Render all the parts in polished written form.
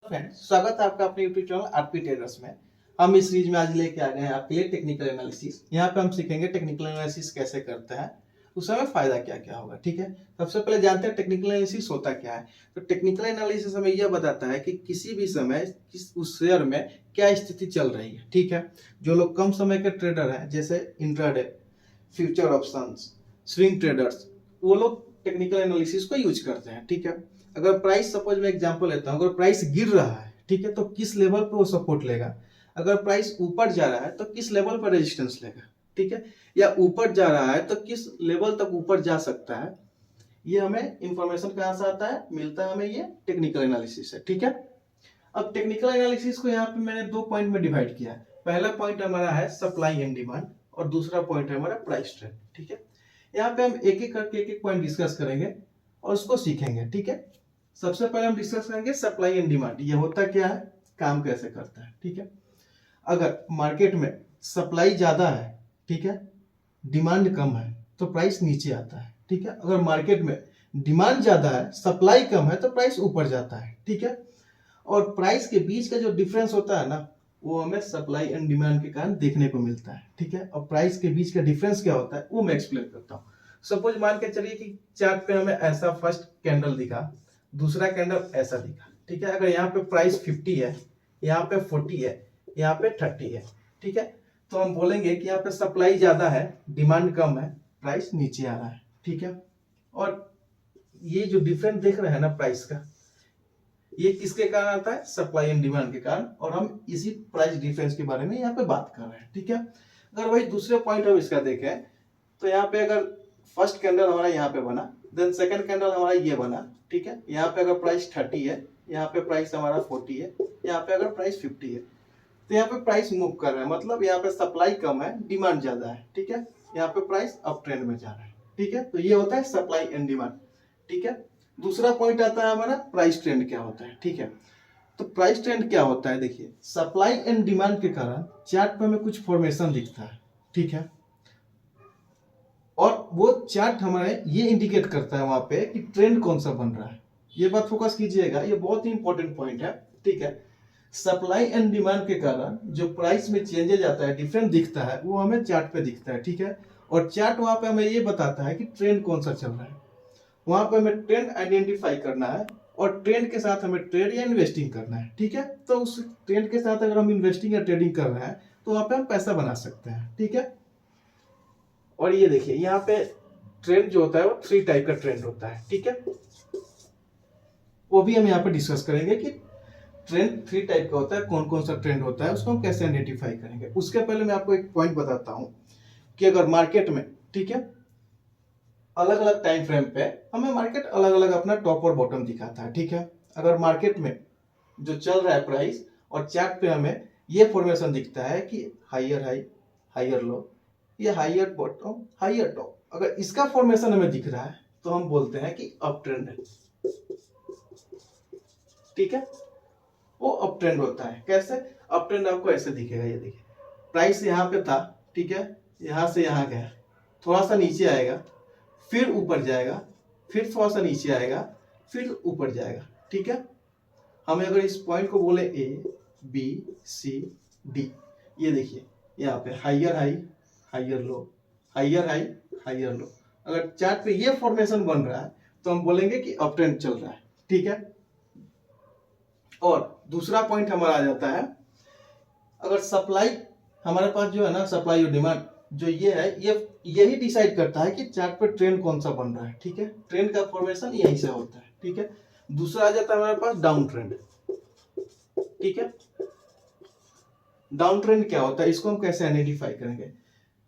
Friends, स्वागत है आपका अपने यूट्यूब चैनल आरपी ट्रेडर्स में। हम इस सीरीज में आज लेके आ गए हैं आपके लिए टेक्निकल एनालिसिस। यहाँ पे हम सीखेंगे टेक्निकल एनालिसिस कैसे करते हैं, उसमें हमें फायदा क्या क्या होगा। ठीक है, सबसे पहले जानते हैं टेक्निकल एनालिसिस होता क्या है। तो टेक्निकल एनालिसिस हमें यह बताता है कि किसी भी समय उस शेयर में क्या स्थिति चल रही है। ठीक है, जो लोग कम समय के ट्रेडर हैं जैसे intraday, future options, swing traders, वो लोग टेक्निकल एनालिसिस को यूज करते हैं। ठीक है, अगर प्राइस, सपोज मैं एग्जांपल लेता हूं, अगर प्राइस गिर रहा है, ठीक है, तो किस लेवल पे वो सपोर्ट लेगा। अगर प्राइस ऊपर जा रहा है तो किस लेवल पर रेजिस्टेंस लेगा। ठीक है, या ऊपर जा रहा है तो किस लेवल तक ऊपर जा सकता है। ये हमें इंफॉर्मेशन कहां से आता है, मिलता है हमें, ये टेक्निकल एनालिसिस है। ठीक है, अब टेक्निकल एनालिसिस को यहाँ पे मैंने दो पॉइंट में डिवाइड किया है। पहला पॉइंट हमारा है सप्लाई एंड डिमांड और दूसरा पॉइंट है हमारा प्राइस ट्रेंड। ठीक है, यहाँ पे हम एक एक करके एक एक पॉइंट डिस्कस करेंगे और उसको सीखेंगे। ठीक है, सबसे पहले हम डिस्कस करेंगे सप्लाई एंड डिमांड। ये होता क्या है, काम कैसे करता है। ठीक है, अगर मार्केट में सप्लाई ज्यादा है, ठीक है, डिमांड कम है, तो प्राइस नीचे आता है। ठीक है, अगर मार्केट में डिमांड ज्यादा है, सप्लाई कम है, तो प्राइस ऊपर जाता है। ठीक है, और प्राइस के बीच का जो डिफरेंस होता है ना, वो हमें सप्लाई एंड डिमांड के कारण देखने को मिलता है। ठीक है, और प्राइस के बीच का डिफरेंस क्या होता है वो मैं एक्सप्लेन करता हूँ। सपोज मान के चलिए कि चार्ट पे हमें ऐसा फर्स्ट कैंडल दिखा, दूसरा कैंडल ऐसा दिखा। ठीक है, अगर यहाँ पे प्राइस 50 है, यहाँ पे 40 है, यहाँ पे 30 है। ठीक है, तो हम बोलेंगे कि यहाँ पे सप्लाई ज्यादा है, डिमांड कम है, प्राइस नीचे आ रहा है। ठीक है, और ये जो डिफरेंस देख रहे हैं ना प्राइस का, ये किसके कारण आता है, सप्लाई एंड डिमांड के कारण। और हम इसी प्राइस डिफरेंस के बारे में यहाँ पे बात कर रहे हैं। ठीक है, अगर वही दूसरे पॉइंट हम इसका देखें तो यहाँ पे अगर फर्स्ट कैंडल हमारा यहाँ पे बना, देन सेकंड कैंडल हमारा ये बना। ठीक है, यहाँ पे अगर प्राइस 30 है, यहाँ पे प्राइस हमारा 40 है, यहाँ पे अगर प्राइस 50 है, तो यहाँ पे प्राइस मूव कर रहा है, मतलब यहाँ पे सप्लाई कम है, डिमांड ज्यादा है। ठीक है, यहाँ पे प्राइस अप ट्रेंड में जा रहा है। ठीक है, तो ये होता है सप्लाई एंड डिमांड। ठीक है, दूसरा पॉइंट आता है हमारा प्राइस ट्रेंड क्या होता है। ठीक है, तो प्राइस ट्रेंड क्या होता है, देखिए सप्लाई एंड डिमांड के कारण चार्ट पे हमें कुछ फॉर्मेशन दिखता है। ठीक है, और वो चार्ट हमारे ये इंडिकेट करता है वहां पे कि ट्रेंड कौन सा बन रहा है। ये बात फोकस कीजिएगा, ये बहुत ही इंपॉर्टेंट पॉइंट है। ठीक है, सप्लाई एंड डिमांड के कारण जो प्राइस में चेंजेज आता है, डिफरेंट दिखता है, वो हमें चार्ट पे दिखता है। ठीक है, और चार्ट वहां पे हमें ये बताता है कि ट्रेंड कौन सा चल रहा है। वहां पे हमें ट्रेंड आइडेंटिफाई करना है और ट्रेंड के साथ हमें ट्रेड या इन्वेस्टिंग करना है। ठीक है, तो उस ट्रेंड के साथ अगर हम इन्वेस्टिंग या ट्रेडिंग कर रहे हैं तो वहां पे हम पैसा बना सकते हैं। ठीक है, और ये देखिए यहाँ पे ट्रेंड जो होता है वो 3 टाइप का ट्रेंड होता है। ठीक है, वो भी हम यहाँ पे डिस्कस करेंगे कि ट्रेंड 3 टाइप का होता है, कौन कौन सा ट्रेंड होता है, उसको हम कैसे आइडेंटिफाई करेंगे। उसके पहले मैं आपको एक पॉइंट बताता हूं कि अगर मार्केट में, ठीक है, अलग अलग टाइम फ्रेम पे हमें मार्केट अलग अलग अपना टॉप और बॉटम दिखाता है। ठीक है, अगर मार्केट में जो चल रहा है प्राइस और चार्ट पे हमें ये फॉर्मेशन दिखता है कि हायर हाई, हायर लो, ये हायर बॉटम, हायर टॉप, अगर इसका फॉर्मेशन हमें दिख रहा है तो हम बोलते हैं कि अप ट्रेंड है। ठीक है, वो अप ट्रेंड होता है। कैसे अप ट्रेंड, आपको ऐसे दिखेगा, ये देखिए प्राइस यहाँ पे था, ठीक है, यहां से यहां गया, थोड़ा सा नीचे आएगा, फिर ऊपर जाएगा, फिर थोड़ा सा नीचे आएगा, फिर ऊपर जाएगा। ठीक है, हमें अगर इस पॉइंट को बोले ए बी सी डी, ये देखिए यहाँ पे higher high, higher low, higher high, higher low, अगर चार्ट पे ये फॉर्मेशन बन रहा है तो हम बोलेंगे कि अप ट्रेंड चल रहा है। ठीक है, और दूसरा पॉइंट हमारा आ जाता है, अगर सप्लाई हमारे पास जो है ना, सप्लाई और डिमांड जो ये है, ये यही डिसाइड करता है कि चार्ट पे ट्रेंड कौन सा बन रहा है। ठीक है, ट्रेंड का फॉर्मेशन यहीं से होता है। ठीक है, दूसरा आ जाता है हमारे पास डाउन ट्रेंड। ठीक है, डाउन ट्रेंड क्या होता है, इसको हम कैसे आइडेंटिफाई करेंगे।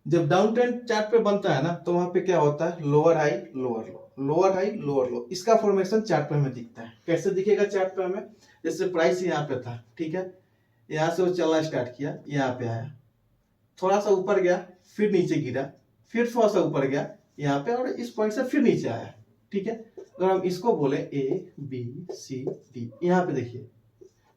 जब डाउन ट्रेंड चार्ट पे बनता है ना, तो वहां पे क्या होता है, लोअर हाई लोअर लो, लोअर हाई लोअर लो, इसका फॉर्मेशन चार्ट पे हमें दिखता है। कैसे दिखेगा चार्ट पे हमें, जैसे प्राइस यहाँ पे था, ठीक है, यहाँ से वो चलना स्टार्ट किया, यहाँ पे आया, थोड़ा सा ऊपर गया, फिर नीचे गिरा, फिर थोड़ा सा ऊपर गया यहाँ पे, और इस पॉइंट से फिर नीचे आया। ठीक है, अगर हम इसको बोले ए बी सी डी, यहाँ पे देखिए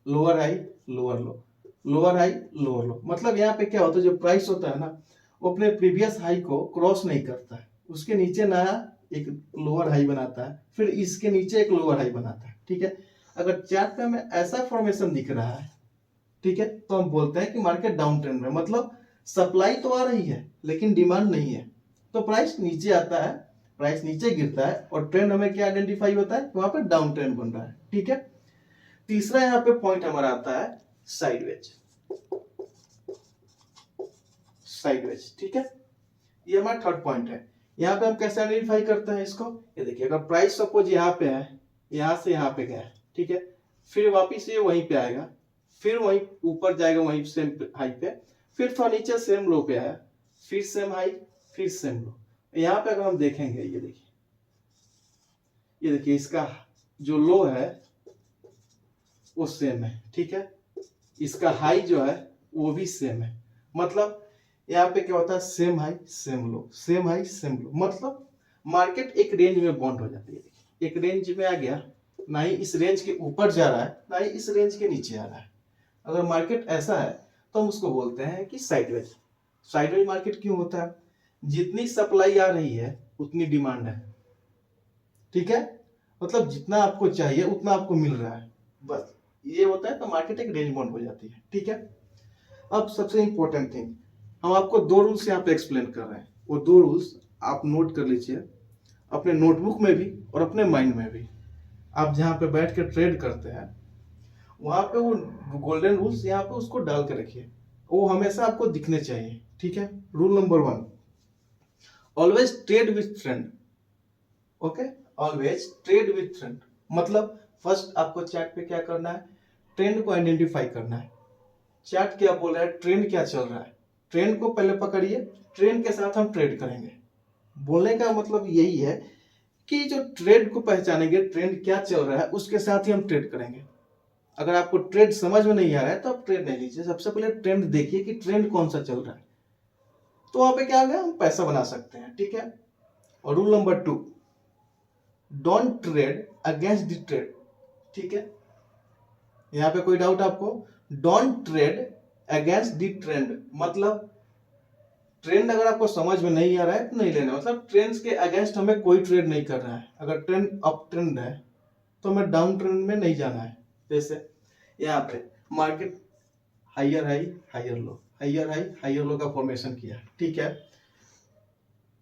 लोअर हाई लोअर लो, लोअर हाई लोअर लो, मतलब यहाँ पे क्या होता है, जो प्राइस होता है ना, वो अपने प्रीवियस हाई को क्रॉस नहीं करता है, उसके नीचे नया एक लोअर हाई बनाता है, फिर इसके नीचे एक लोअर हाई बनाता है। ठीक है, अगर चार्ट पे हमें ऐसा फॉर्मेशन दिख रहा है, ठीक है, तो हम बोलते हैं कि मार्केट डाउन ट्रेंड में, मतलब सप्लाई तो आ रही है लेकिन डिमांड नहीं है, तो प्राइस नीचे आता है, प्राइस नीचे गिरता है और ट्रेंड हमें क्या आइडेंटिफाई होता है, वहां पे डाउन ट्रेंड बन रहा है। ठीक है, तीसरा यहाँ पे पॉइंट हमारा आता है साइडवेज। साइडवेज, ठीक है, ये हमारा थर्ड पॉइंट है। यहाँ पे हम कैसे आइडेंटिफाई करते हैं इसको, ये देखिए, अगर प्राइस सपोज यहाँ पे है, यहाँ से यहाँ पे गया है, ठीक है, फिर वापिस ये वहीं पे आएगा, फिर वहीं ऊपर जाएगा वहीं सेम हाई पे, फिर थोड़ा नीचे सेम लो पे आया, फिर सेम हाई, फिर सेम लो। यहाँ पे अगर हम देखेंगे, ये देखिए, ये देखिए, इसका जो लो है वो सेम है, ठीक है, इसका हाई जो है वो भी सेम है, मतलब यहाँ पे क्या होता है, सेम हाई सेम लो, सेम हाई सेम लो, मतलब मार्केट एक रेंज में बॉन्ड हो जाती है, एक रेंज में आ गया, ना ही इस रेंज के ऊपर जा रहा है ना ही इस रेंज के नीचे आ रहा है। अगर मार्केट ऐसा है तो हम उसको बोलते हैं कि साइडवेज। साइडवेज मार्केट क्यों होता है, जितनी सप्लाई आ रही है उतनी डिमांड है, ठीक है, मतलब जितना आपको चाहिए उतना आपको मिल रहा है, बस ये होता है, तो मार्केट एक रेंज बॉन्ड हो जाती है। ठीक है, अब सबसे इंपॉर्टेंट थिंग, हम आपको दो रूल्स यहाँ पे एक्सप्लेन कर रहे हैं, वो दो रूल्स आप नोट कर लीजिए अपने नोटबुक में भी और अपने माइंड में भी। आप जहाँ पे बैठ के ट्रेड करते हैं वहां पे वो गोल्डन रूल्स यहाँ पे उसको डाल के रखिए, वो हमेशा आपको दिखने चाहिए। ठीक है, rule number 1, always trade with trend. Okay, always trade with trend, मतलब फर्स्ट आपको चार्ट पे क्या करना है, ट्रेंड को आइडेंटिफाई करना है। चार्ट क्या बोल रहा है, ट्रेंड क्या चल रहा है, ट्रेंड को पहले पकड़िए, ट्रेंड के साथ हम ट्रेड करेंगे। बोलने का मतलब यही है कि जो ट्रेंड को पहचानेंगे, ट्रेंड क्या चल रहा है उसके साथ ही हम ट्रेड करेंगे। अगर आपको ट्रेंड समझ में नहीं आ रहा है तो आप ट्रेड नहीं लीजिए, सबसे पहले ट्रेंड देखिए कि ट्रेंड कौन सा चल रहा है, तो वहां पे क्या हो गया, हम पैसा बना सकते हैं। ठीक है, और rule number 2, don't trade against the trade. ठीक है, यहाँ पे कोई डाउट आपको, don't trade against the trend, मतलब ट्रेंड अगर आपको समझ में नहीं आ रहा है तो नहीं लेना, मतलब ट्रेंड्स के अगेंस्ट हमें कोई ट्रेड नहीं करना है। अगर ट्रेंड अप ट्रेंड है तो हमें डाउन ट्रेंड में नहीं जाना है। जैसे यहाँ पे market higher high higher low, higher high higher low का फॉर्मेशन किया, ठीक है,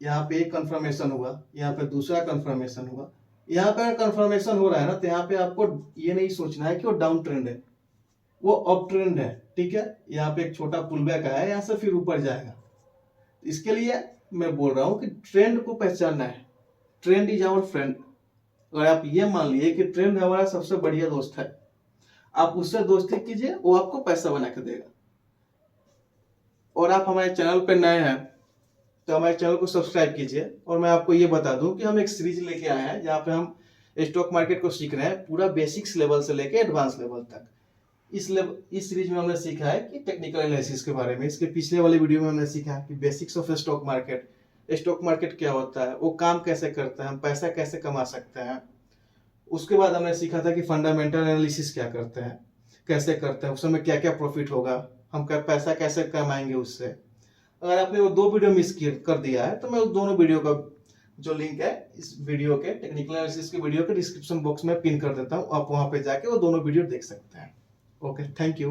यहाँ पे एक कंफर्मेशन हुआ, यहाँ पे दूसरा कंफर्मेशन हुआ, यहाँ पे कंफर्मेशन हो रहा है ना, तो यहाँ पे आपको ये नहीं सोचना है कि वो डाउन ट्रेंड है, वो अप ट्रेंड है। ठीक है, यहाँ पे एक छोटा पुल बैक आया है, यहाँ से फिर ऊपर जाएगा। इसके लिए मैं बोल रहा हूं कि ट्रेंड को पहचानना है, ट्रेंड इज आवर फ्रेंड। अगर आप ये मान लिए कि ट्रेंड हमारा सबसे बढ़िया दोस्त है, आप उससे दोस्ती कीजिए, वो आपको पैसा बना के देगा। और आप हमारे चैनल पे नए हैं तो हमारे चैनल को सब्सक्राइब कीजिए। और मैं आपको ये बता दूं कि हम एक सीरीज लेके आए हैं जहाँ पे हम स्टॉक मार्केट को सीख रहे हैं, पूरा बेसिक्स लेवल से लेके एडवांस लेवल तक। इस सीरीज में हमने सीखा है कि टेक्निकल एनालिसिस के बारे में। इसके पिछले वाले वीडियो में हमने सीखा कि बेसिक्स ऑफ स्टॉक मार्केट क्या होता है, वो काम कैसे करता है, हम पैसा कैसे कमा सकते हैं। उसके बाद हमने सीखा था कि फंडामेंटल एनालिसिस क्या करते हैं, कैसे करते हैं, उसमें क्या क्या प्रॉफिट होगा, हम पैसा कैसे कमाएंगे उससे। अगर आपने वो 2 वीडियो मिस कर दिया है तो मैं उस दोनों वीडियो का जो लिंक है इस वीडियो के, टेक्निकल एनालिसिस के वीडियो के डिस्क्रिप्शन बॉक्स में पिन कर देता हूँ, आप वहां पे जाके वो दोनों वीडियो देख सकते हैं। Okay, thank you.